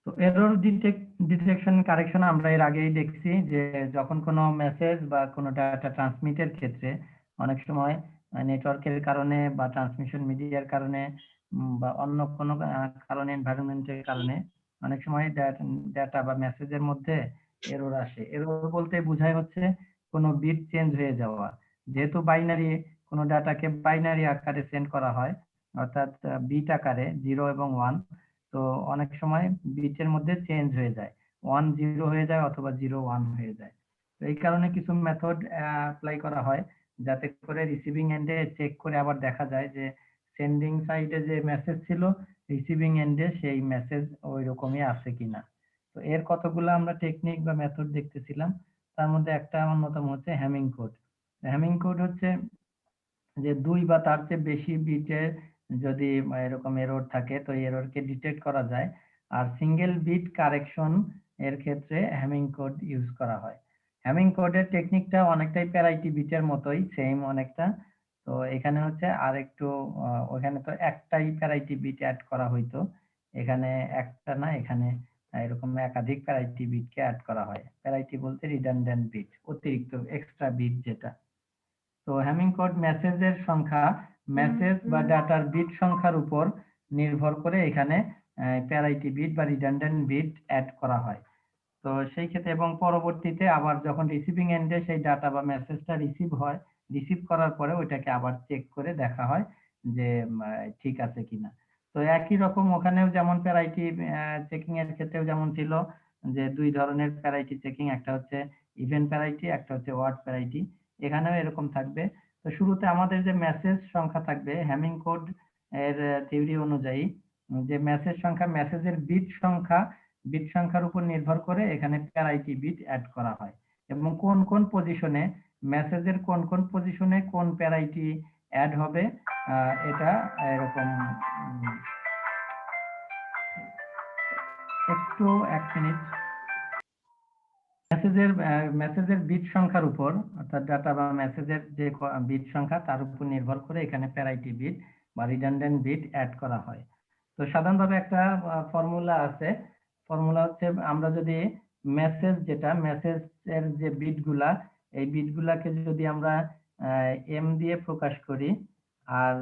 তো error detection correction আমরা এর আগেই দেখছি যে যখন কোনো মেসেজ বা কোনো ডাটা ট্রান্সমিটের ক্ষেত্রে অনেক সময় নেটওয়ার্কের কারণে বা ট্রান্সমিশন মিডিয়ার কারণে বা অন্য কোনো কারণে এনভায়রনমেন্টের কারণে অনেক সময় ডাটা বা মেসেজের মধ্যে এরর আসে। এরর বলতে বোঝায় হচ্ছে কোনো বিট চেঞ্জ হয়ে যাওয়া। যেহেতু বাইনারি কোনো ডাটাকে বাইনারি আকারে সেন্ড করা হয়, অর্থাৎ বিট আকারে 0 এবং 1, তো অনেক সময় বিটের মধ্যে চেঞ্জ হয়ে যায়, 1 0 হয়ে যায় অথবা 0 1 হয়ে যায়। তো এই কারণে কিছু মেথড অ্যাপ্লাই করা হয় যাতে করে রিসিভিং এন্ডে চেক করে আবার দেখা যায় যে সেন্ডিং সাইডে যে মেসেজ ছিল রিসিভিং এন্ডে সেই মেসেজ ওই রকমই আছে কিনা। তো এর কতগুলো আমরা টেকনিক বা মেথড দেখতেছিলাম। তার মধ্যে একটা অন্যতম হচ্ছে হ্যামিং কোড। হ্যামিং কোড হচ্ছে যে 2 বা তার চেয়ে বেশি বিটে যদি এরকম এরর থাকে তো এররকে ডিটেক্ট করা যায়। আর সিঙ্গেল বিট কারেকশন এর ক্ষেত্রে হ্যামিং কোড ইউজ করা হয়। হ্যামিং কোডের টেকনিকটা অনেকটাই প্যারাইটি বিটের মতোই, সেম অনেকটা। তো এখানে হচ্ছে আর একটু ওখানে তো একটাই প্যারাইটি বিট অ্যাড করা হইতো, এখানে একটা না, এখানে এরকম একাধিক প্যারাইটি বিটকে অ্যাড করা হয়। প্যারাইটি বলতে রিডান্ডেন্ট বিট, অতিরিক্ত এক্সট্রা বিট যেটা। তো হ্যামিং কোড মেসেজের সংখ্যা, মেসেজ বা ডাটার বিট সংখ্যার উপর নির্ভর করে এখানে প্যারাইটি বিট বা রিডান্ডেন্ট বিট অ্যাড করা হয়। তো সেই ক্ষেত্রে এবং পরবর্তীতে আবার যখন রিসিভিং এন্ডে সেই ডাটা বা মেসেজটা রিসিভ হয়, রিসিভ করার পরে ওইটাকে আবার চেক করে দেখা হয় যে ঠিক আছে কিনা। তো একই রকম ওখানেও যেমন প্যারাইটি চেকিং এর ক্ষেত্রেও যেমন ছিল যে 2 ধরনের প্যারাইটি চেকিং, একটা হচ্ছে ইভেন্ট প্যারাইটি, একটা হচ্ছে ওয়ার্ড প্যারাইটি। এখানেও এরকম থাকবে। তো শুরুতে আমাদের যে মেসেজ সংখ্যা থাকবে হ্যামিং কোড এর থিওরি অনুযায়ী, যে মেসেজ সংখ্যা, মেসেজের বিট সংখ্যার উপর নির্ভর করে এখানে প্যারাইটি বিট অ্যাড করা হয় এবং কোন কোন পজিশনে মেসেজের কোন পজিশনে কোন প্যারাইটি অ্যাড হবে এটা এরকম। একটু 1 মিনিট। মেসেজের বিট সংখ্যার উপর, অর্থাৎ ডাটা বা মেসেজের যে বিট সংখ্যা তার উপর নির্ভর করে এখানে প্যারাইটি বিট বা রিডান্ডেন্ট বিট অ্যাড করা হয়। তো সাধারণভাবে একটা ফর্মুলা আছে। ফর্মুলা হচ্ছে আমরা যদি মেসেজের যে বিটগুলা, এই বিটগুলাকে যদি আমরা এম দিয়ে প্রকাশ করি, আর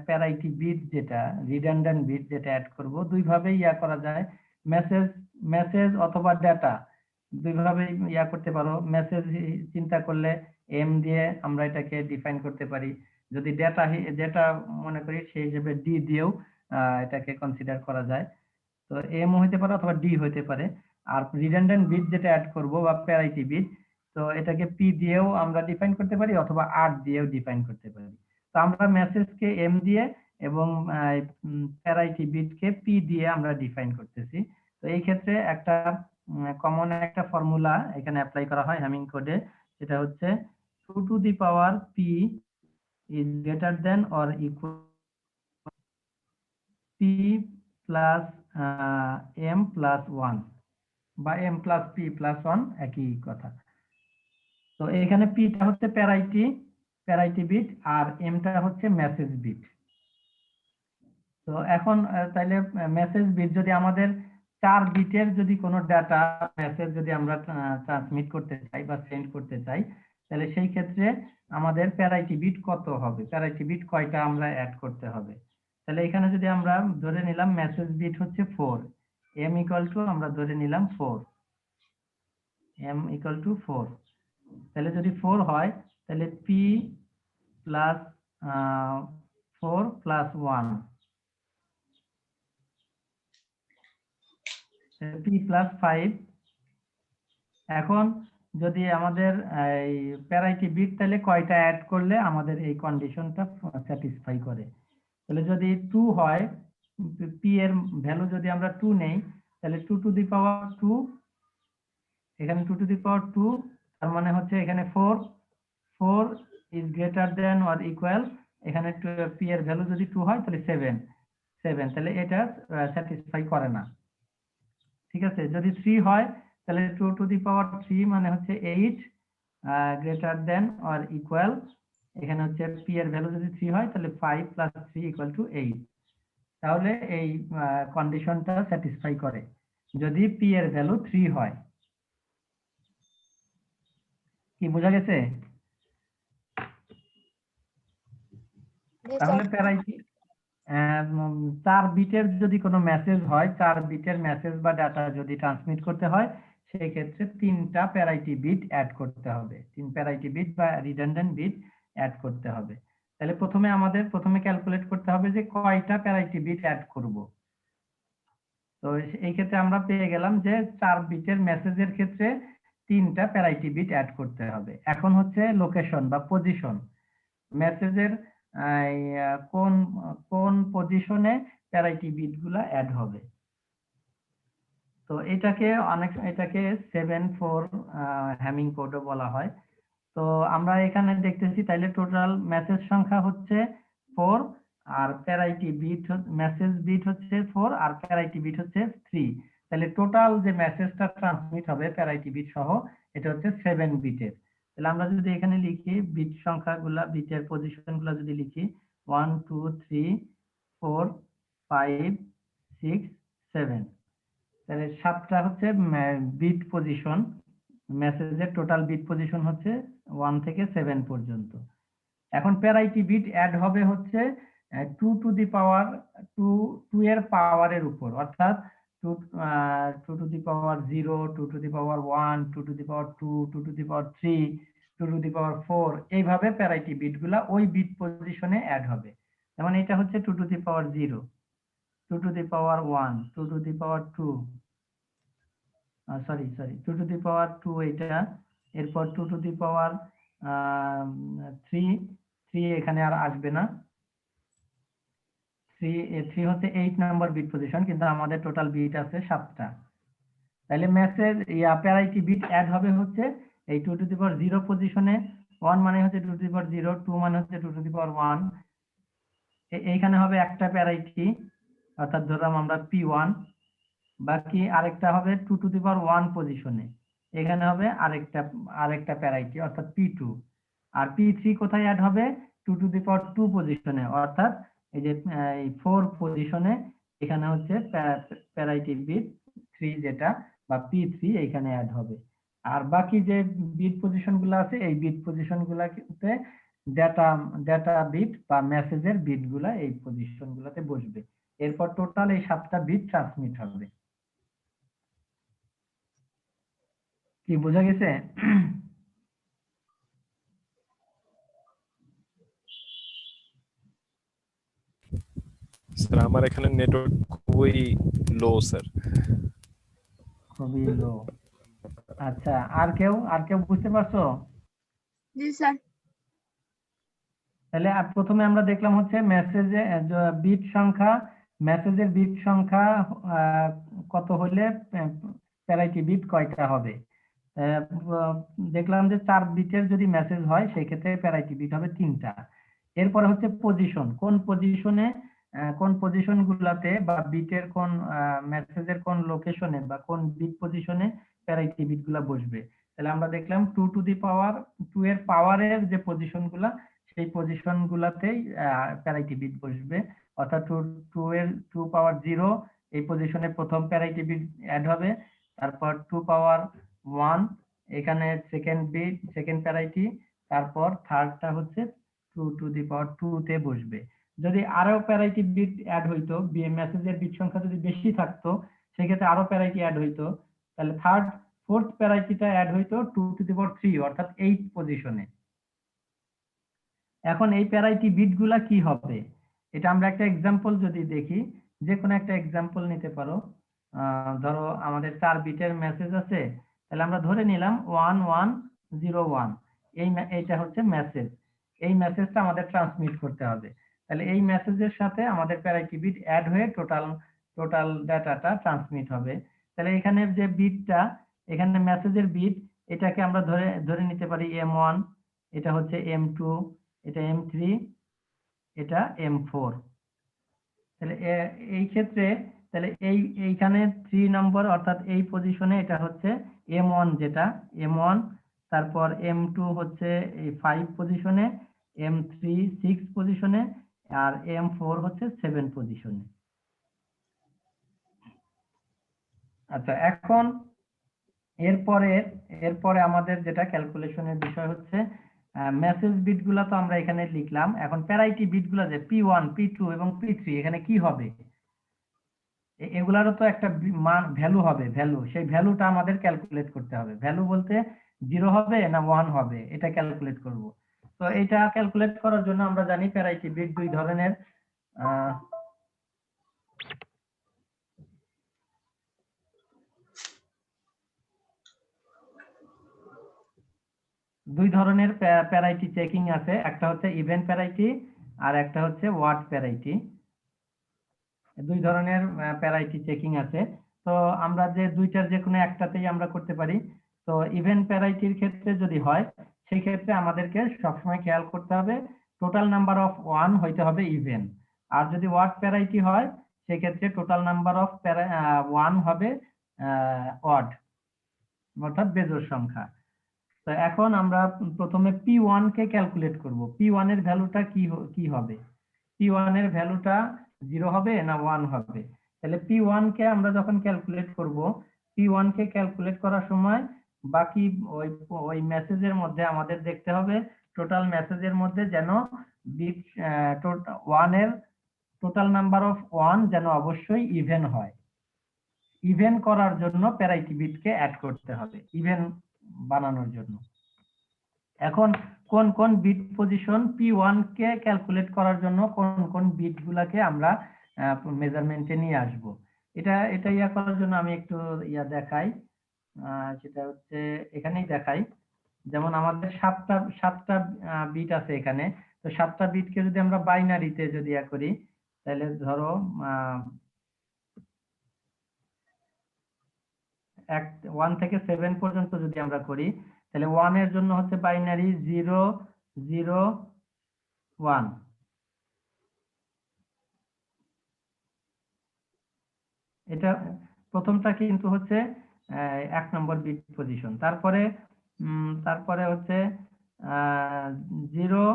প্যারাইটি বিট যেটা রিডান্ডেন্ট বিট যেটা অ্যাড করব, দুই ভাবেই করা যায়। মেসেজ মেসেজ অথবা ডাটা দুইভাবে করতে পারো। মেসেজ চিন্তা করলে এম দিয়ে আমরা এটাকে ডিফাইন করতে পারি। যদি ডেটা মনে করি সেই হিসেবে ডি দিয়েও এটাকে কনসিডার করা যায়। তো এম হইতে পারে অথবা ডি হইতে পারে। আর রিডান্ডেন্ট বিট যেটা অ্যাড করব বা প্যারাইটি বিট, তো এটাকে পি দিয়েও আমরা ডিফাইন করতে পারি অথবা আর দিয়েও ডিফাইন করতে পারি। তো আমরা মেসেজকে এম দিয়ে এবং প্যারাইটি বিটকে পি দিয়ে আমরা ডিফাইন করতেছি। তো এই ক্ষেত্রে একটা কমন একটা ফর্মুলা এখানে অ্যাপ্লাই করা হয় হ্যামিং কোডে, সেটা হচ্ছে 2 to the power P is greater than or equal P plus M plus 1 বা এম প্লাস পি প্লাস 1 একই কথা। তো এখানে পিটা হচ্ছে প্যারাইটি বিট আর এমটা হচ্ছে মেসেজ বিট। তো এখন তাইলে মেসেজ বিট যদি আমাদের 4 বিটের যদি কোনো ডাটা মেসেজ যদি আমরা ট্রান্সমিট করতে চাই বা সেন্ড করতে চাই, তাহলে সেই ক্ষেত্রে আমাদের প্যারাইটি বিট কত হবে, প্যারাইটি বিট কয়টা আমরা অ্যাড করতে হবে। তাহলে এখানে যদি আমরা ধরে নিলাম মেসেজ বিট হচ্ছে 4, এম ইকুয়াল টু আমরা ধরে নিলাম 4, এম ইকুয়াল টু 4। তাহলে যদি 4 হয় তাহলে P plus 4 plus 1, P plus 5। এখন যদি আমাদের এই প্যারাইটি বিট তাহলে কয়টা অ্যাড করলে আমাদের এই কন্ডিশনটা স্যাটিসফাই করে। তাহলে যদি 2 হয়, পি এর ভ্যালু যদি আমরা 2 নেই, তাহলে 2 টু দি পাওয়ার 2, এখানে 2 টু দি পাওয়ার 2, তার মানে হচ্ছে এখানে 4 is greater than or equal, এখানে পি এর ভ্যালু যদি 2 হয় তাহলে 7, তাহলে এটা স্যাটিসফাই করে না। ঠিক আছে, যদি 3 হয় তাহলে 2 টু দি পাওয়ার 3 মানে হচ্ছে 8 গ্রেটার দেন অর ইকুয়াল, এখানে হচ্ছে পি এর ভ্যালু যদি 3 হয় তাহলে 5 + 3 = 8। তাহলে এই কন্ডিশনটা স্যাটিসফাই করে। যদি পি এর ভ্যালু 3 হয়। কি বোঝা গেছে? তাহলে প্যারাইটি 4 বিটের যদি কোনো মেসেজ হয়, 4 বিটের মেসেজ বা ডাটা যদি ট্রান্সমিট করতে হয়, সেই ক্ষেত্রে 3টা প্যারাইটি বিট অ্যাড করতে হবে। 3 প্যারাইটি বিট বা রিডান্ডেন্ট বিট অ্যাড করতে হবে। তাহলে আমাদের প্রথমে ক্যালকুলেট করতে হবে যে কয়টা প্যারাইটি বিট অ্যাড করব। তো এই ক্ষেত্রে আমরা পেয়ে গেলাম যে 4 বিটের মেসেজের ক্ষেত্রে 3টা প্যারাইটি বিট অ্যাড করতে হবে। এখন হচ্ছে লোকেশন বা পজিশন, মেসেজের কোন কোন পজিশনে প্যারাইটি বিট গুলা অ্যাড হবে। তো এটাকে 7-4 হ্যামিং কোডও বলা হয়। তো আমরা এখানে দেখতেছি তাইলে টোটাল মেসেজ সংখ্যা হচ্ছে 4 আর প্যারাইটি বিট মেসেজ বিট হচ্ছে 4 আর প্যারাইটি বিট হচ্ছে 3। তাহলে টোটাল যে মেসেজটা ট্রান্সমিট হবে প্যারাইটি বিট সহ এটা হচ্ছে 7 বিটের। তাহলে আমরা যদি এখানে লিখি বিট সংখ্যাগুলা, বিটের পজিশনগুলো যদি লিখি 1 2 3 4 5 6 7, তাহলে 7টা হচ্ছে বিট পজিশন। মেসেজের টোটাল বিট পজিশন হচ্ছে 1 থেকে 7 পর্যন্ত। এখন প্যারাইটি বিট অ্যাড হবে হচ্ছে 2 টু দি পাওয়ার 2 এর পাওয়ারের উপর, অর্থাৎ 2 to the power 0, 2 to the power 1, 2 to the power 2, 2 to the power 3, 2 to the power 4, এইভাবে প্যারাইটি বিটগুলা ওই বিট পজিশনে অ্যাড হবে। যেমন এটা হচ্ছে 2 to the power 0, 2 to the power 1, 2 to the power 2, sorry 2 to the power 2 এটা, এরপর 2 টু দি পাওয়ার 3 এখানে আর আসবে না। 3 হচ্ছে 8 নাম্বার বিট পজিশন, কিন্তু আমাদের টোটাল বিট আছে 7টা। তাহলে মেসেজ প্যারাইটি বিট অ্যাড হবে হচ্ছে এই 2 টু দি পাওয়ার 0 পজিশনে। 1 মানে হচ্ছে 2 টু দি পাওয়ার 0, 2 মানে হচ্ছে 2 টু দি পাওয়ার 1। এইখানে হবে একটা প্যারাইটি, অর্থাৎ ধরলাম আমরা P1। বাকি আরেকটা হবে 2 টু দি পাওয়ার 1 পজিশনে, এখানে হবে আরেকটা প্যারাইটি অর্থাৎ P2। আর P3 কোথায় অ্যাড হবে? 2 টু দি পাওয়ার 2 পজিশনে, অর্থাৎ এই যে 4 পজিশনে, এখানে হচ্ছে প্যারাইটি বিট 3 যেটা বা P3 এখানে অ্যাড হবে। আর বাকি যে বিট পজিশন গুলো আছে এই বিট পজিশন গুলাতে ডেটা বিট বা মেসেজের বিট গুলা এই পজিশন গুলাতে বসবে। এরপর টোটাল এই 7টা বিট ট্রান্সমিট হবে। কি বোঝা গেছে? স্যার আমার এখানে নেটওয়ার্ক খুবই লো স্যার। খুবই লো। আচ্ছা, আর কেউ বুঝতে পারছো? জি স্যার। তাহলে প্রথমে আমরা দেখলাম হচ্ছে মেসেজে বিট সংখ্যা, মেসেজের বিট সংখ্যা কত হলে প্যারাইটি বিট কয়টা হবে। দেখলাম যে 4 বিটের যদি মেসেজ হয় সেই ক্ষেত্রে প্যারাইটি বিট হবে 3টা। এরপরে হচ্ছে পজিশন, কোন পজিশন গুলাতে বা বিটের কোন মেসেজের কোন লোকেশনে বা কোন বিট পজিশনে প্যারাইটি বিট গুলা বসবে। তাহলে আমরা দেখলাম 2 টু দি পাওয়ার 2 এর পাওয়ারের যে পজিশন গুলা, সেই পজিশন গুলাতেই প্যারাইটি বিট বসবে। অর্থাৎ 2 এর 2 পাওয়ার 0 এই পজিশনে প্রথম প্যারাইটি বিট অ্যাড হবে। তারপর 2 পাওয়ার 1 এখানে সেকেন্ড প্যারাইটি। তারপর থার্ডটা হচ্ছে 2 টু দি পাওয়ার 2 তে বসবে। যদি আরো প্যারাইটি বিট অ্যাড হইতো, মেসেজের বিট সংখ্যা যদি বেশি থাকতো সেক্ষেত্রে আরো প্যারাইটি অ্যাড হইতো। তাহলে ফোর্থ প্যারাইটিটা অ্যাড হইতো 2 টু দি পাওয়ার 3 অর্থাৎ 8 পজিশনে। এখন এই প্যারাইটি বিট গুলা কি হবে, এটা আমরা একটা এক্সাম্পল যদি দেখি, যে কোনো একটা এক্সাম্পল নিতে পারো। ধরো আমাদের 4 বিটের মেসেজ আছে, তাহলে আমরা ধরে নিলাম 1101, এইটা হচ্ছে মেসেজ। এই মেসেজটা আমাদের ট্রান্সমিট করতে হবে। তাহলে এই মেসেজের সাথে আমাদের প্যারাইটি বিট অ্যাড হয়ে টোটাল ডাটাটা ট্রান্সমিট হবে। তাহলে এখানে যে বিটটা, এখানে মেসেজের বিট, এটাকে আমরা ধরে নিতে পারি M1, এটা হচ্ছে M2, এটা M3, এটা M4। তাহলে এই ক্ষেত্রে তাহলে এইখানে 3 নম্বর অর্থাৎ এই পজিশনে এটা হচ্ছে M1, যেটা M1। তারপর M2 হচ্ছে এই 5 পজিশনে, M3 6 পজিশনে, আর M4 হচ্ছে 7 পজিশনে। আচ্ছা, এখন এরপরে এরপরে আমাদের যেটা ক্যালকুলেশনের বিষয় হচ্ছে মেসেজ বিটগুলো তো আমরা এখানে লিখলাম। এখন প্যারাইটি বিটগুলো যে P1 P2 এবং P3 এখানে কি হবে, এগুলারও তো একটা মান ভ্যালু হবে, ভ্যালু, সেই ভ্যালুটা আমাদের ক্যালকুলেট করতে হবে। ভ্যালু বলতে 0 হবে না 1 হবে, এটা ক্যালকুলেট করব। তো এটা ক্যালকুলেট করার জন্য আমরা জানি প্যারাইটি বিট দুই ধরনের, আহ, দুই ধরনের প্যারাইটি চেকিং আছে, একটা হচ্ছে ইভেন্ট প্যারাইটি আর একটা হচ্ছে ওয়ার্ড প্যারাইটি। দুই ধরনের প্যারাইটি চেকিং আছে। তো আমরা যে দুইটার যে কোনো একটাতেই আমরা করতে পারি। তো ইভেন্ট প্যারাইটির ক্ষেত্রে যদি হয়, সেই ক্ষেত্রে আমাদেরকে সবসময় খেয়াল করতে হবে টোটাল নাম্বার অফ ওয়ান হইতে হবে ইভেন। আর যদি ওয়ার্ড প্যারাইটি হয়, সেক্ষেত্রে টোটাল নাম্বার অফ ওয়ান হবে অড, অর্থাৎ বেজোড় সংখ্যা। তো এখন আমরা প্রথমে P1 কে ক্যালকুলেট করব। P1 এর ভ্যালুটা কি হবে? P1 এর ভ্যালুটা 0 হবে না 1 হবে? তাহলে P1 কে আমরা যখন ক্যালকুলেট করব, P1 কে ক্যালকুলেট করার সময় বাকি ওই ওই মেসেজের মধ্যে আমাদের দেখতে হবে টোটাল মেসেজের মধ্যে যেন বিট 1 এর টোটাল নাম্বার অফ 1 যেন অবশ্যই ইভেন হয়। ইভেন করার জন্য প্যারাইটি বিটকে অ্যাড করতে হবে ইভেন বানানোর জন্য। এখন কোন কোন বিট পজিশন P1 কে ক্যালকুলেট করার জন্য কোন কোন বিট গুলাকে আমরা মেজারমেন্টে নিয়ে আসব, এটা ইয়া করার জন্য আমি একটু ইয়া দেখাই। সেটা হচ্ছে এখানেই দেখাই। যেমন আমাদের সাতটা বিট আছে এখানে। তো সাতটা বিটকে যদি আমরা বাইনারিতে যদি ইয়া করি, তাহলে ধরো 1 থেকে 7 পর্যন্ত যদি আমরা করি, তাহলে 1 এর জন্য হচ্ছে বাইনারি 0 0 1। এটা প্রথমটা কিন্তু হচ্ছে 1 নম্বর বিট পজিশন। তারপরে হচ্ছে 0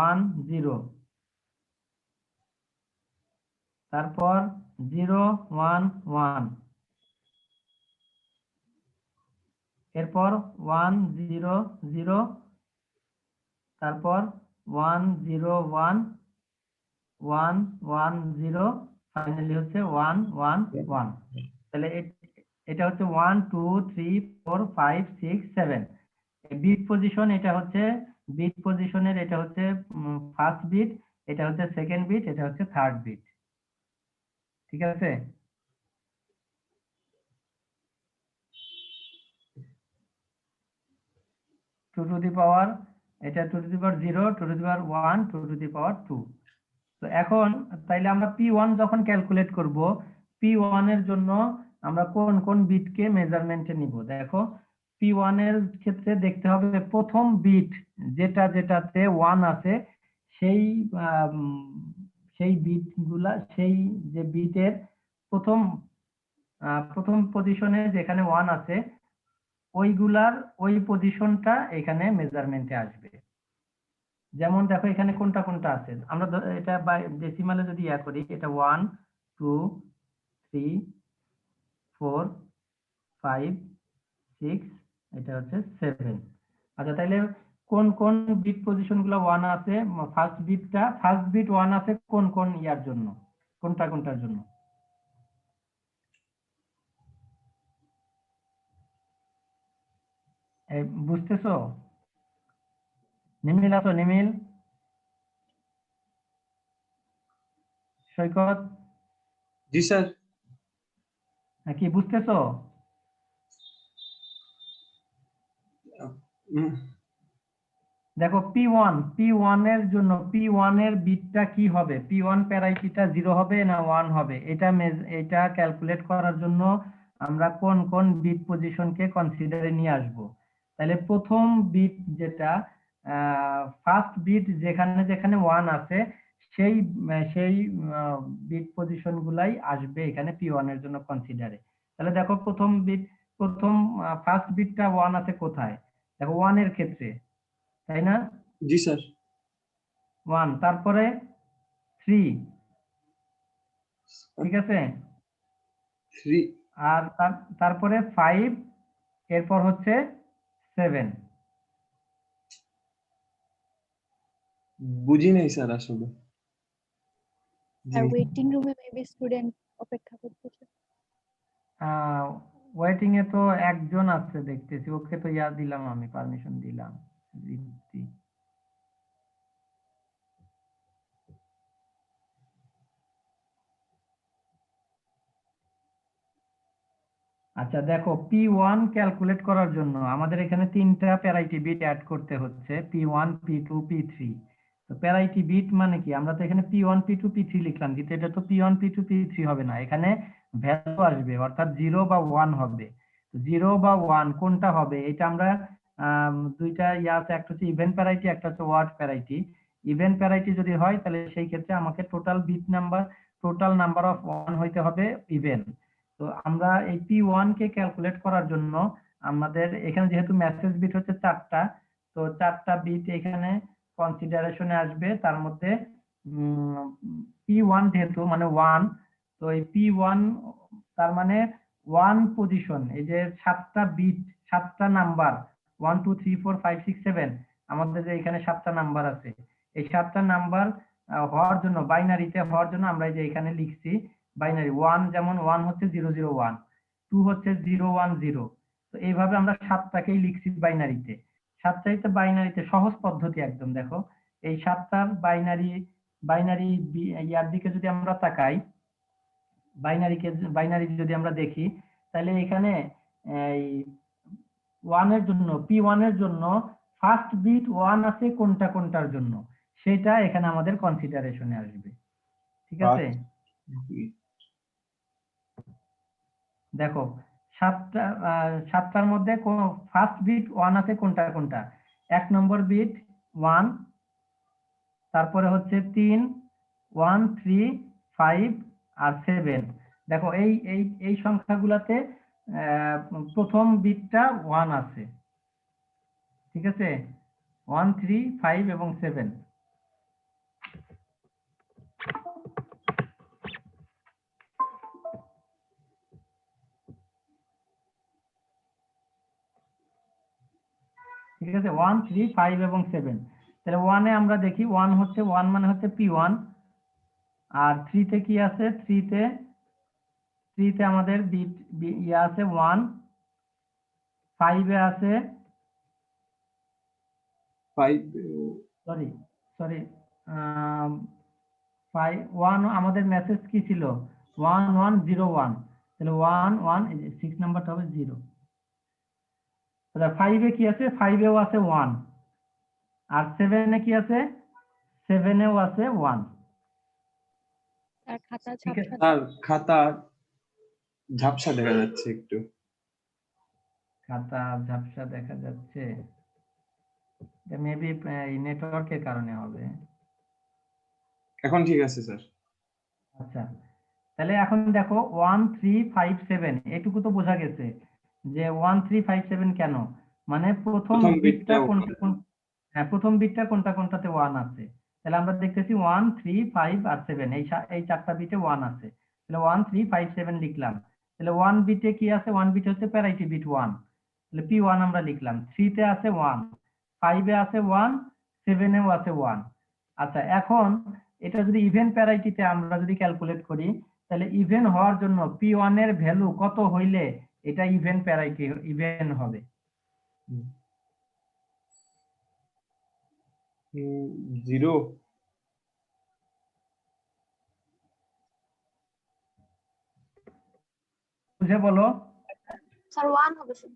1 0, তারপর 0 1 1, এরপর 1 0 0, তারপর 1 0 1 1 1 0, ফাইনালি হচ্ছে 1 1 1। তাহলে এটা হচ্ছে 1 2 3 4 5 6 7 বিট পজিশন। এটা হচ্ছে বিট পজিশনের, এটা হচ্ছে ফার্স্ট বিট, এটা হচ্ছে সেকেন্ড বিট, এটা হচ্ছে থার্ড বিট। ঠিক আছে? টু টু দি পাওয়ার, এটা two to the power 0, two to the power 1, two to the power 2। তো এখন তাইলে আমরা P1 যখন ক্যালকুলেট করব, P1 এর জন্য আমরা কোন কোন বিটকে মেজারমেন্টে নিব। দেখো, P1 এর ক্ষেত্রে দেখতে হবে প্রথম বিট যেটাতে 1 আছে, সেই সেই বিটগুলা, সেই যে বিটের প্রথম প্রথম পজিশনে যেখানে 1 আছে, ওইগুলার ওই পজিশনটা এখানে মেজারমেন্টে আসবে। যেমন দেখো এখানে কোনটা কোনটা আছে, আমরা এটা বাই ডেসিমালে যদি ইয়া করি, এটা 1 2 3 4 5 6, এটা হচ্ছে 7। আচ্ছা, তাইলে কোন কোন বিট পজিশন গুলো 1 আছে? ফার্স্ট বিট 1 আছে কোন কোন ইয়ার জন্য, কোনটার জন্য? বুঝতেছো? নিমিল আছো? নিমিল, সৈকত, জি স্যার। কি বুঝতেছো? দেখো P1 এর জন্য P1 এর বিটটা কি হবে, P1 প্যারাইটিটা 0 হবে না 1 হবে, এটা ক্যালকুলেট করার জন্য আমরা কোন কোন বিট পজিশনকে কনসিডারে নিয়ে আসব। তাহলে প্রথম বিট যেটা, ফার্স্ট বিট যেখানে যেখানে 1 আছে, সেই সেই বিট পজিশন গুলাই আসবে এখানে P1 এর জন্য কনসিডারে। তাহলে দেখো প্রথম ফার্স্ট বিটটা 1 আছে কোথায়? দেখো 1 এর ক্ষেত্রে, তাই না? জি স্যার। 1, তারপরে 3, ঠিক আছে? 3 আর তারপরে 5, এরপর হচ্ছে 7। বুঝি নাই স্যার আসলে। জি আর ওয়েটিং রুমে মেবি স্টুডেন্ট অপেক্ষা করতেছে। ওয়েটিং এ তো একজন আছে দেখতেছি, ওকে তো দিলাম, আমি পারমিশন দিলাম। রিদ্ধি। আচ্ছা দেখো, P1 ক্যালকুলেট করার জন্য আমাদের এখানে 3টা প্যারাইটি বিট অ্যাড করতে হচ্ছে, P1, P2, P3। তো প্যারাইটি বিট মানে কি, আমরা তো এখানে P1, P2, P3 লিখলাম, কিন্তু এটা তো P1, P2, P3 হবে না, এখানে ভ্যালু আসবে, অর্থাৎ 0 বা 1 হবে। 0 বা 1 কোনটা হবে এটা আমরা দুইটা আছে, একটা হচ্ছে ইভেন্ট প্যারাইটি, একটা হচ্ছে ওয়ার্ড প্যারাইটি। ইভেন্ট প্যারাইটি যদি হয় তাহলে সেই ক্ষেত্রে আমাকে টোটাল নাম্বার অফ 1 হইতে হবে ইভেন্ট। তো আমরা এই P1 কে ক্যালকুলেট করার জন্য আমাদের এখানে যেহেতু মেসেজ বিট হচ্ছে 4টা, তো 4টা বিট এখানে কনসিডারেশনে আসবে। তার মধ্যে P1 যেহেতু মানে 1, তো এই P1 তার মানে 1 পজিশন, এই যে 7টা বিট, 7টা নাম্বার 1 2 3 4 5 6 7, আমাদের যে এখানে 7টা নাম্বার আছে, এই 7টা নাম্বার হওয়ার জন্য, বাইনারিতে হওয়ার জন্য আমরা এই যে এখানে লিখছি বাইনারি 1, যেমন 1 হচ্ছে 001, 2 হচ্ছে 010। তো এইভাবে আমরা 7টাকেই লিখছি বাইনারিতে। 7টাইতে বাইনারিতে সহজ পদ্ধতি একদম। দেখো এই 7টার বাইনারি ইয়ার দিকে যদি আমরা তাকাই, বাইনারি যদি আমরা দেখি, তাহলে এখানে এই 1 এর জন্য, P1 এর জন্য ফার্স্ট বিট 1 আছে কোনটার জন্য, সেটা এখানে আমাদের কনসিডারেশনে আসবে। ঠিক আছে? দেখো 7টার মধ্যে ফার্স্ট বিট 1 আছে কোনটা, 1 নম্বর বিট 1, তারপরে হচ্ছে 3, 1 3 5 আর 7। দেখো এই এই এই সংখ্যাগুলোতে প্রথম বিটটা 1 আছে। ঠিক আছে, 1 3 5 এবং 7। ঠিক আছে, 1 3 5 এবং 7। তাহলে 1 এ আমরা দেখি, 1 হচ্ছে 1 মানে হচ্ছে P1। আর 3 তে কি আছে, 3 তে আমাদের বিট ইয়ে আছে 1। 5 এ আছে, 5 সরি 1 আমাদের মেসেজ কি ছিল, 1101। তাহলে 1 এই যে 6 নাম্বারটা হবে 0। তাহলে 5 এ কি আছে, 5 এও আছে 1। আর 7 এ কি আছে, 7 এও আছে 1। আর খাতা ঠিক আছে, ঝাপসা। স্যার খাতা ঝাপসা দেখা যাচ্ছে একটু। খাতা ঝাপসা দেখা যাচ্ছে, মেবি নেটওয়ার্কের কারণে হবে। এখন ঠিক আছে স্যার। আচ্ছা, তাহলে এখন দেখো 1 3 5 7 এটুকু তো বোঝা গেছে যে 1 3 5 7 কেন, মানে প্রথম প্রথম বিটটা বিটটা হ্যাঁ, প্রথম বিটটা কোনটাতে 1 আছে। তাহলে আমরা দেখতেছি 1 3 5 আর 7, এই 4টা বিটে 1 আছে। তাহলে 1 3 5 7 লিখলাম। তাহলে 1 বিটে কি আছে, 1 বিট হচ্ছে প্যারাইটি বিট 1, তাহলে P1 আমরা লিখলাম। 3 তে আছে 1, 5 এ আছে 1, 7 এও আছে 1। আচ্ছা, এখন এটা যদি ইভেন প্যারাইটিতে আমরা যদি ক্যালকুলেট করি, তাহলে ইভেন হওয়ার জন্য P1 এর ভ্যালু কত হইলে এটা ইভেন প্যারাইটি ইভেন হবে? 0 বুঝে বলো। স্যার 1 হবে স্যার।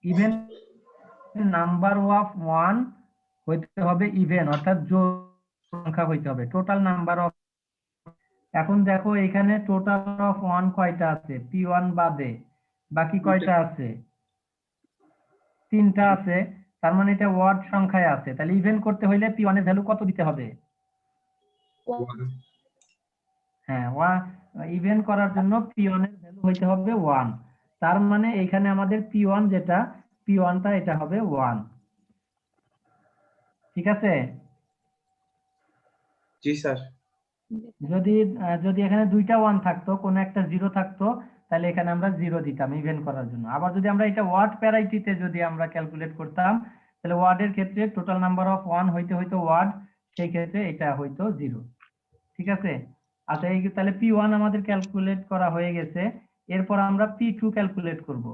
ইভেন নাম্বার অফ 1 হইতে হবে ইভেন, অর্থাৎ জোড় সংখ্যা হইতে হবে। টোটাল নাম্বার অফ, এখন দেখো এখানে টোটাল অফ 1 কয়টা আছে, P1 বাদে বাকি কয়টা আছে, 3টা আছে। তার মানে এটা ওয়ার্ড সংখ্যায় আছে। তাহলে ইভেন করতে হইলে P1 এর ভ্যালু কত দিতে হবে? হ্যাঁ, ইভেন করার জন্য P1 এর ভ্যালু হইতে হবে 1। তার মানে এখানে আমাদের P1 যেটা, P1টা এটা হবে 1। ঠিক আছে? জি স্যার। যদি এখানে দুইটা 1 থাকতো, কোনো একটা 0 থাকতো, তাহলে এখানে আমরা 0 দিতাম ইভেন করার জন্য। আবার যদি আমরা এটা ওয়ার্ড প্যারাইটিতে যদি আমরা ক্যালকুলেট করতাম, তাহলে ওয়ার্ডের ক্ষেত্রে টোটাল নাম্বার অফ 1 হইতে ওয়ার্ড, সেই ক্ষেত্রে এটা হইতো 0। ঠিক আছে? আচ্ছা, এই তাহলে P1 আমাদের ক্যালকুলেট করা হয়ে গেছে। এরপর আমরা P2 ক্যালকুলেট করব।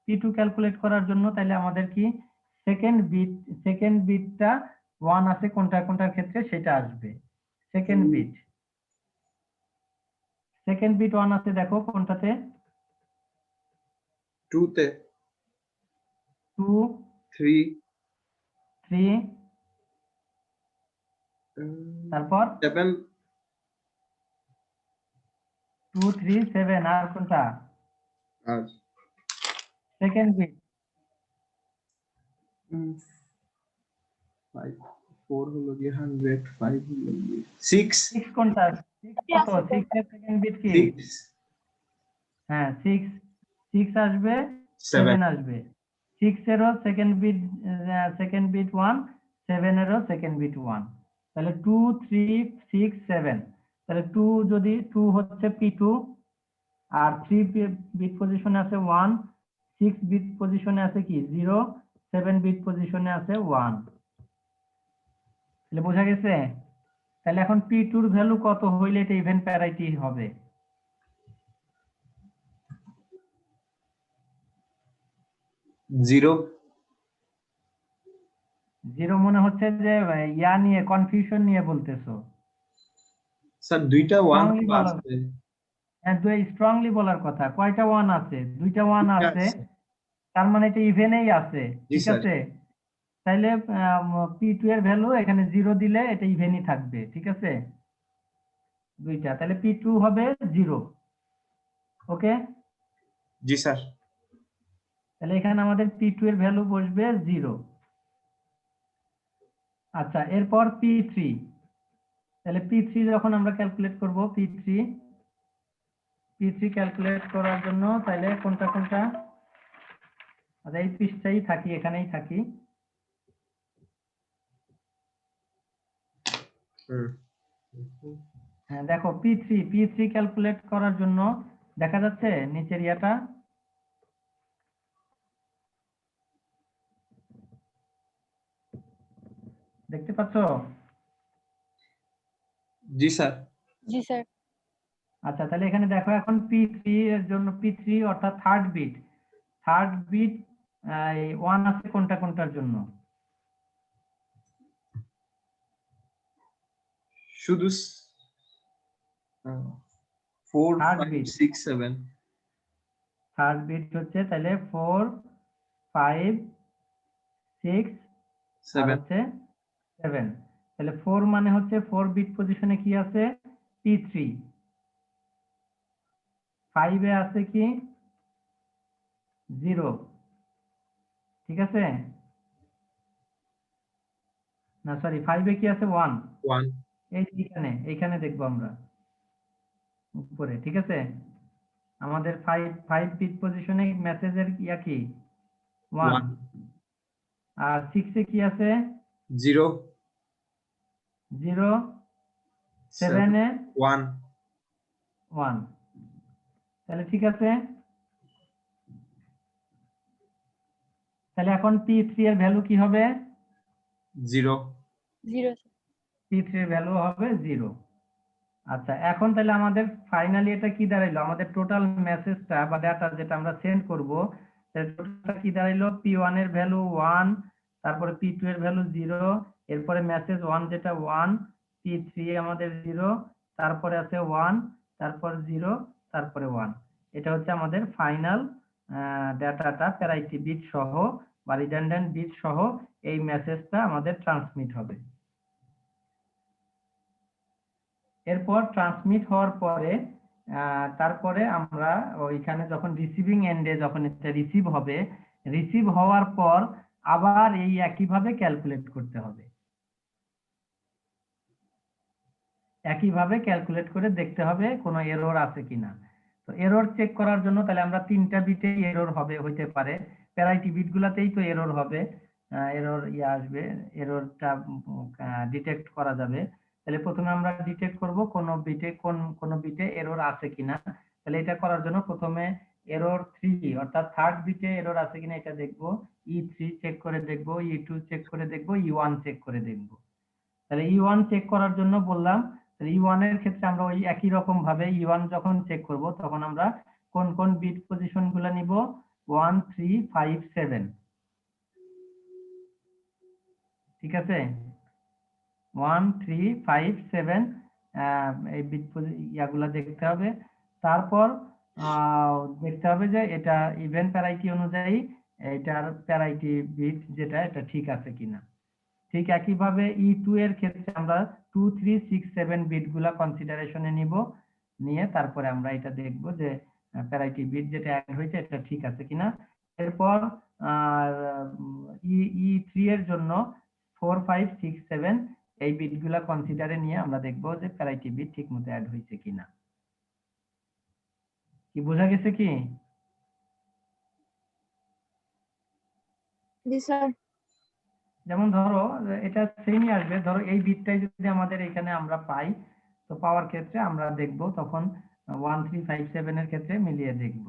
P2 ক্যালকুলেট করার জন্য তাহলে আমাদের কি সেকেন্ড বিটটা 1 আছে কোনটার ক্ষেত্রে সেটা আসবে। সেকেন্ড বিট 1 আছে, দেখো কোনটাতে? 2 তে 2 3 3 তারপর 7 2 3 7 আর কোনটা? আর সেকেন্ড বিট 5 4 হলো গিয়ে 100 5 হলো গিয়ে 6 6 কোনটা? 6 কত? 6 এর সেকেন্ড বিট কি? 6 হ্যাঁ 6 আসবে, 7 7 আসবে। 6 এরও সেকেন্ড বিট 1, 7 এরও সেকেন্ড বিট 1। তাহলে 2 3 6 7। তাহলে 2 যদি 2 হচ্ছে P2, আর 3 বিট পজিশনে আছে 1, 6 বিট পজিশনে আছে কি 0, 7 বিট পজিশনে আছে 1। তাহলে বোঝা গেছে? তাহলে এখন P2 এর ভ্যালু কত হইলে এটা ইভেন প্যারাইটি হবে? 0 0 মনে হচ্ছে যে ইয়া নিয়ে কনফিউশন নিয়ে বলতেছো। স্যার দুইটা 1 স্ট্রংলি তো বলার, আছে। হ্যাঁ স্ট্রংলি বলার কথা। কয়টা 1 আছে? দুইটা 1 দুইটা আছে, আছে। তার মানে এটা ইভেনেই আছে। জি ঠিক স্যার। আছে? তাইলে P2 এর ভ্যালু এখানে 0 দিলে এটা ইভেনই থাকবে। ঠিক আছে? দুইটা, তাহলে P2 হবে 0। ওকে? জি স্যার। তাহলে এখানে আমাদের P2 এর ভ্যালু বসবে 0। আচ্ছা, এরপর P3। তাহলে P3 যখন আমরা ক্যালকুলেট করব, P3 ক্যালকুলেট করার জন্য তাহলে কোনটা? আচ্ছা, এই পৃষ্ঠায় থাকি, এখানেই থাকি। হ্যাঁ দেখো, P3 ক্যালকুলেট করার জন্য দেখা যাচ্ছে নিচের ইয়াটা, দেখতে পাচ্ছ? জি স্যার। জি স্যার। আচ্ছা, তাহলে এখানে দেখো এখন P3 এর জন্য, P3 অর্থাৎ থার্ড বিট 1 আছে কোনটার জন্য? শুধু 4 থার্ড 5 বিট 6 7 হচ্ছে তাহলে 4 5 6 আর 7 হচ্ছে 7। তাহলে 4 মানে হচ্ছে 4 বিট পজিশনে কি আছে? P3। 5 এ আছে কি 0। ঠিক আছে? না সরি, 5 এ কি আছে 1। 1 এইখানে দেখবো আমরা উপরে। ঠিক আছে? আমাদের 5 বিট পজিশনে মেসেজের ইয়া কি 1। 1 আর 6 এ কি আছে 0 0, 7 এ 1 1। তাহলে ঠিক আছে, তাহলে এখন P3 এর ভ্যালু কি হবে? 0 জিরো। P3 এর ভ্যালু হবে 0। আচ্ছা, এখন তাহলে আমাদের ফাইনালি এটা কি দাঁড়াইলো? আমাদের টোটাল মেসেজটা বা ডাটা যেটা আমরা সেন্ড করব, টোটালটা কি দাঁড়াইলো? P1 এর ভ্যালু 1, তারপরে P2 এর ভ্যালু 0, এরপরে মেসেজ 1 যেটা 1, P3 আমাদের 0, তারপরে আছে 1, তারপর 0, তারপরে 1। এটা হচ্ছে আমাদের ফাইনাল ডাটাটা প্যারাইটি বিট সহ বা রিডান্ডেন্ট বিট সহ এই মেসেজটা আমাদের ট্রান্সমিট হবে। এরপর ট্রান্সমিট হওয়ার পরে তারপরে আমরা ওইখানে যখন রিসিভিং এন্ডে যখন এটা রিসিভ হওয়ার পর আবার এই একইভাবে ক্যালকুলেট করতে হবে। একইভাবে ক্যালকুলেট করে দেখতে হবে কোনো এরর আছে কিনা। তো এরর চেক করার জন্য তাহলে আমরা 3টা বিটে এরর হইতে পারে। প্যারাইটি বিটগুলোতেই তো এরর হবে, এরর আসবে, এররটা ডিটেক্ট করা যাবে। তাহলে প্রথমে আমরা ডিটেক্ট করব কোন বিটে এরর আছে কিনা। তাহলে এটা করার জন্য প্রথমে এরর 3 অর্থাৎ থার্ড বিটে এরর আছে কিনা এটা দেখবো, E3 চেক করে দেখবো, E2 চেক করে দেখবো, E1 চেক করে দেখবো। তাহলে E1 চেক করার জন্য বললাম, তাহলে E1 এর ক্ষেত্রে আমরা ওই একই রকম ভাবে E1 যখন চেক করব তখন আমরা কোন কোন বিট পজিশন গুলো নিব, 1 3 5 7, ঠিক আছে, 1 3 5 7 এই বিট ইয়াগুলা দেখতে হবে। তারপর দেখতে হবে যে এটা ইভেন্ট প্যারাইটি অনুযায়ী এটার প্যারাইটি বিট যেটা এটা ঠিক আছে কিনা। ঠিক একইভাবে E2 এর ক্ষেত্রে আমরা 2 3 6 7 বিট গুলা কনসিডারেশনে নিব, নিয়ে তারপরে আমরা এটা দেখব যে প্যারাইটি বিট যেটা অ্যাড হয়েছে এটা ঠিক আছে কিনা। এরপর E3 এর জন্য 4 5 6 7 এই বিটগুলা কনসিডারে নিয়ে আমরা দেখব যে প্যারাইটি বিট ঠিকমতো অ্যাড হয়েছে কিনা। কি বোঝা গেছে কি? জি স্যার। যেমন ধরো এটা সেমই আসবে, ধরো এই বিটটাই যদি আমাদের এখানে আমরা পাই, তো পাওয়ার ক্ষেত্রে আমরা দেখব তখন 1 3 5 7 এর ক্ষেত্রে মিলিয়ে দেখব।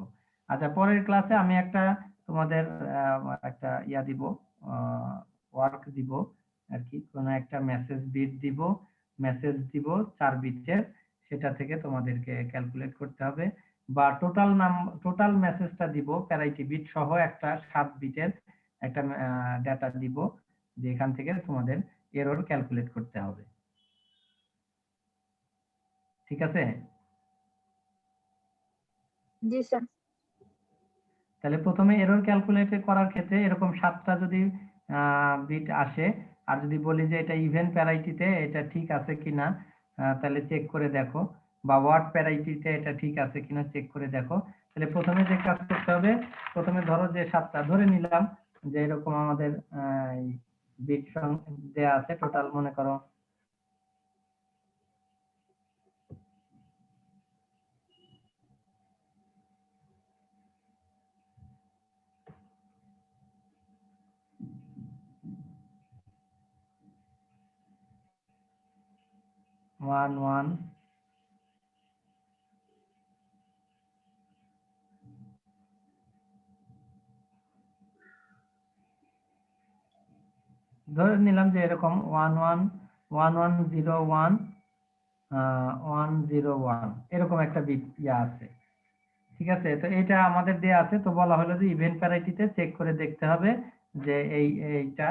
আচ্ছা, পরের ক্লাসে আমি একটা তোমাদের একটা ইয়া দিব, ওয়ার্ক দিব আর কি, কোনো একটা মেসেজ বিট দিব, মেসেজ দিব 4 বিটের, সেটা থেকে তোমাদেরকে ক্যালকুলেট করতে হবে, বা টোটাল মেসেজটা দিব প্যারাইটি বিট সহ একটা 7 বিটের একটা ডাটা দিব, যে এখান থেকে তোমাদের এরর ক্যালকুলেট করতে হবে। ঠিক আছে? জি স্যার। তাহলে প্রথমে এরর ক্যালকুলেট করার ক্ষেত্রে এরকম 7টা যদি বিট আসে, আর যদি বলি যে এটা ইভেন প্যারাইটিতে এটা ঠিক আছে কিনা, তাহলে চেক করে দেখো, বা ওয়ার্ড প্যারাইটিতে এটা ঠিক আছে কিনা চেক করে দেখো। তাহলে প্রথমে যে কাজ করতে হবে, প্রথমে ধরো যে 7টা ধরে নিলাম যে এরকম আমাদের বিট দেয়া আছে, টোটাল মনে করো 1 1 ধরে নিলাম যে এরকম 1 1 1 1 0 1 1 0 1 এরকম একটা বিট ইয়া আছে। ঠিক আছে, তো এটা আমাদের দেয়া আছে, তো বলা হলো যে ইভেন্ট প্যারাইটিতে চেক করে দেখতে হবে যে এইটা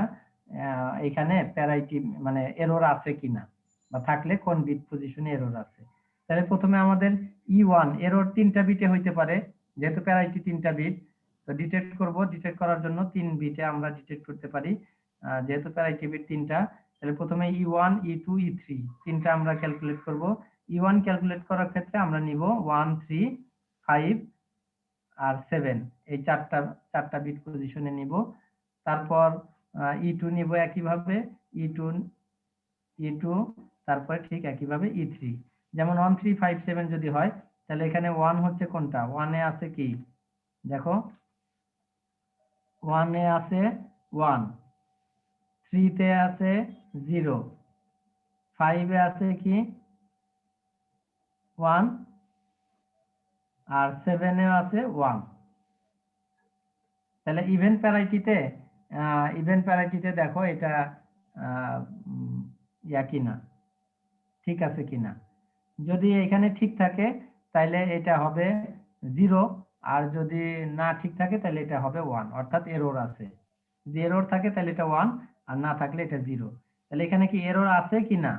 এখানে প্যারাইটি মানে এরর আছে কিনা, বা থাকলে কোন বিট পজিশনে এরর আছে। তাহলে প্রথমে আমাদের E1 এরর 3টা বিটে হইতে পারে, যেহেতু প্যারাইটি 3টা বিট, তো ডিটেক্ট করব, ডিটেক্ট করার জন্য 3 বিটে আমরা ডিটেক্ট করতে পারি, যেহেতু প্যারাইটি বিট 3টা। তাহলে প্রথমে E1 E2 E3 তিনটা আমরা ক্যালকুলেট করব। E1 ক্যালকুলেট করার ক্ষেত্রে আমরা নিব 1 3 5 আর 7, এই চারটা বিট পজিশনে নিব। তারপর E2 নিব একইভাবে, E2 তারপরে ঠিক একইভাবে E3। যেমন 1 3 5 7 যদি হয়, তাহলে এখানে 1 হচ্ছে কোনটা, 1 এ আছে কি দেখো, 1 এ আছে 1, 3 তে আছে 0, 5 এ আছে কি 1, আর 7 এ আছে 1। তাহলে ইভেন্ট প্যারাইটিতে দেখো এটা ইয়া কিনা, ঠিক আছে কিনা। যদি এখানে ঠিক থাকে তাহলে এটা হবে 0, আর যদি না ঠিক থাকে তাহলে এটা হবে 1, অর্থাৎ এরর আছে। যদি এরর থাকে তাহলে এটা 1, আর না থাকলে এটা 0। তাহলে এখানে কি এরর আছে কিনা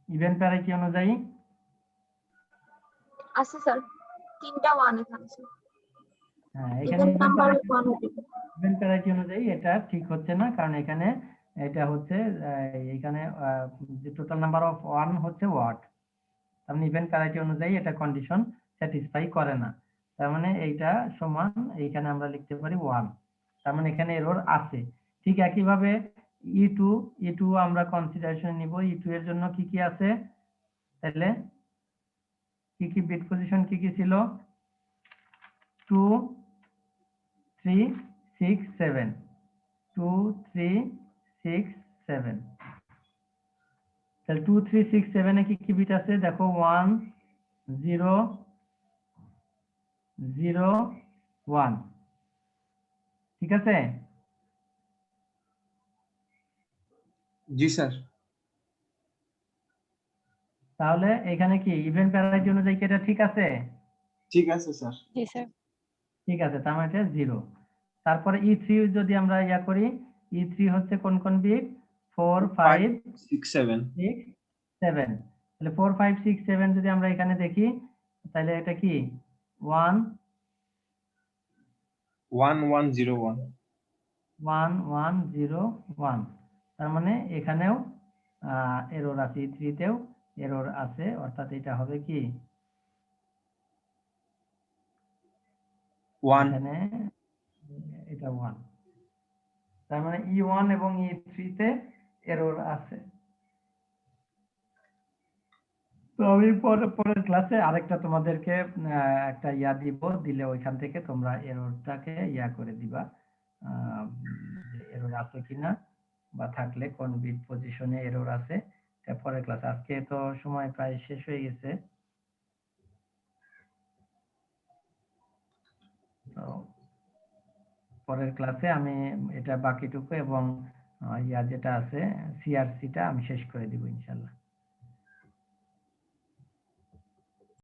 ইভেন্ট প্যারাইটি অনুযায়ী? আছে স্যার, 3টা 1 এখানে স্যার। হ্যাঁ, এখানে ইভেন নাম্বার 1 হবে। ইভেন্ট প্যারাইটি অনুযায়ী এটা ঠিক হচ্ছে না, কারণ এখানে এটা হচ্ছে এখানে যে টোটাল নাম্বার অফ 1 হচ্ছে ওয়াট, তার মানে ইভেন্ট প্যারাইটি অনুযায়ী এটা কন্ডিশন স্যাটিসফাই করে না। তার মানে এইটা সমান এইখানে আমরা লিখতে পারি 1, তার মানে এখানে এরর আছে। ঠিক একইভাবে E2 আমরা কনসিডারেশন নিব। E2 এর জন্য কি কি আছে, তাহলে কি বিট পজিশন কি ছিল, 2 3 6 7, 2 3 6 7। তাহলে 2 3 6 7 এ কি বিট আছে দেখো, 1 0 0 1 ঠিক আছে? জি স্যার। তাহলে এখানে কি ইভেন্ট প্যারামিটার অনুযায়ী কি এটা ঠিক আছে? ঠিক আছে স্যার। জি স্যার। ঠিক আছে, তার মানে এটা 0। তারপরে E3 যদি আমরা ইয়া করি, E3 হচ্ছে কোন কোন বিট? 4 5 6 7 6 7। তাহলে 4 5 6 7 যদি আমরা এখানে দেখি তাহলে এটা কি 1 1 1 0 1 1 1 0 1। তার মানে এখানেও এরর আছে, E3 তেও এরর আছে, অর্থাৎ এটা হবে কি 1 এখানে এটা 1। তার মানে E1 এবং E3 তে এরর আছে। তো আমি পরের ক্লাসে আরেকটা তোমাদেরকে একটা ইয়া দিব, দিলে ওইখান থেকে তোমরা এররটাকে ইয়া করে দিবা, যে এরর আছে কিনা বা থাকলে কোন বিট পজিশনে এরর আছে। এটা পরের ক্লাস। আজকে তো সময় প্রায় শেষ হয়ে গেছে। তো পরের ক্লাসে আমি এটা বাকিটুকু এবং ইয়া যেটা আছে সিআরসিটা আমি শেষ করে দিব ইনশাল্লাহ।